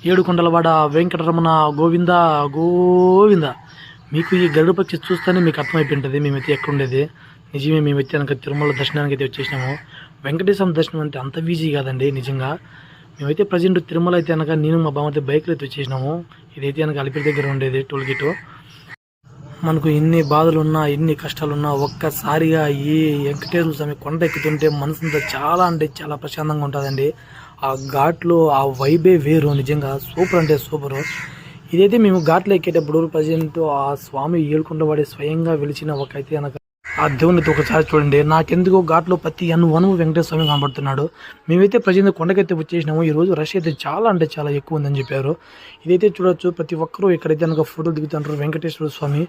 ఏడుకొండలవాడ వెంకటరమణ గోవింద గోవింద. మీకు ఈ గరుడ పక్షి చూస్తేనే మీకు అర్థమైపోయింటుంది మేమైతే ఎక్కడ ఉండేది. నిజమే, మేమైతే కనుక తిరుమల దర్శనానికి అయితే వచ్చేసినాము. వెంకటేశ్వర దర్శనం అంటే అంత ఈజీ కాదండి నిజంగా. మేమైతే ప్రజెంట్ తిరుమల అయితే కనుక నేను మా బామ్మతో బైక్లో అయితే వచ్చేసినాము. ఇదైతే కనుక అలిపిరి దగ్గర ఉండేది టోల్ గేట్. మనకు ఎన్ని బాధలున్నా ఎన్ని కష్టాలున్నా ఒక్కసారిగా ఈ వెంకటేశ్వర స్వామి కొండ ఎక్కుతుంటే మనసుంతా చాలా అంటే చాలా ప్రశాంతంగా ఉంటుందండి. ఆ ఘాట్లో ఆ వైబే వేరు, నిజంగా సూపర్ అంటే సూపరు. ఇదైతే మేము ఘాట్లో ఎక్కేటప్పుడు ప్రజెంట్ ఆ స్వామి ఏడుకొండవాడి స్వయంగా వెలిచిన ఒక అయితే కనుక ఆ దేవుని అయితే ఒకసారి చూడండి. నాకెందుకో ఘాట్లో ప్రతి వనము వెంకటేశ్వర స్వామి కనబడుతున్నాడు. మేమైతే ప్రజెంట్ కొండకైతే వచ్చేసినాము. ఈరోజు రష్ అయితే చాలా అంటే చాలా ఎక్కువ ఉందని చెప్పారు. ఇదైతే చూడొచ్చు, ప్రతి ఒక్కరూ ఇక్కడైతే కనుక ఫోటోలు దిగుతుంటారు. వెంకటేశ్వర స్వామి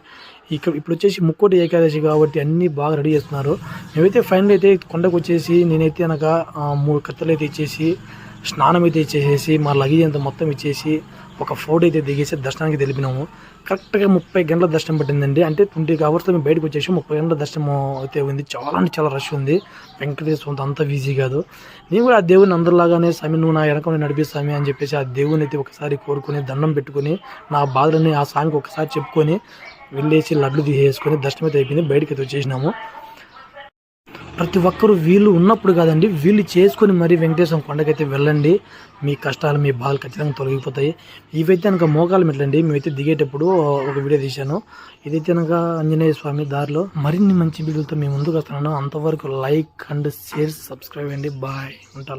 ఇక్కడ ఇప్పుడు వచ్చేసి ముక్కోటి ఏకాదశి కాబట్టి అన్నీ బాగా రెడీ చేస్తున్నారు. మేమైతే ఫైనల్ అయితే కొండకు వచ్చేసి నేనైతే కనుక 3 కత్తెలు అయితే ఇచ్చేసి స్నానం అయితే ఇచ్చేసేసి మా లగేజ్ అంతా మొత్తం ఇచ్చేసి ఒక ఫోటో అయితే దిగేసి దర్శనానికి తెలిపినాము. కరెక్ట్గా 30 గంటల దర్శనం పట్టిందండి. అంటే 20 అవర్స్లో మేము బయటకు వచ్చేసి 30 గంటల దర్శనం అయితే ఉంది. చాలా అంటే చాలా రష్ ఉంది. వెంకటేశ్వర అంత ఈజీ కాదు. నేను కూడా ఆ దేవుని అందరిలాగానే స్వామి నువ్వు నా వెనక నడిపిస్తామి అని చెప్పేసి ఆ దేవుని అయితే ఒకసారి కోరుకొని దండం పెట్టుకొని నా బాధలని ఆ స్వామికి ఒకసారి చెప్పుకొని వెళ్ళేసి లడ్లు తీసేసుకొని దర్శనం అయితే అయిపోయింది. బయటకు అయితే వచ్చేసినాము. ప్రతి ఒక్కరూ వీళ్ళు ఉన్నప్పుడు కాదండి, వీళ్ళు చేసుకొని మరీ వెంకటేశ్వర కొండకైతే వెళ్ళండి. మీ కష్టాలు మీ బాధలు ఖచ్చితంగా తొలగిపోతాయి. ఇవైతే కనుక మోకాలు మెట్లండి. మేమైతే దిగేటప్పుడు ఒక వీడియో తీశాను. ఇదైతే కనుక ఆంజనేయ స్వామి దారిలో మరిన్ని మంచి వీడియోలతో మేము ముందుకు వస్తున్నాను. అంతవరకు లైక్ అండ్ షేర్ సబ్స్క్రైబ్ అండి. బాయ్, ఉంటాను.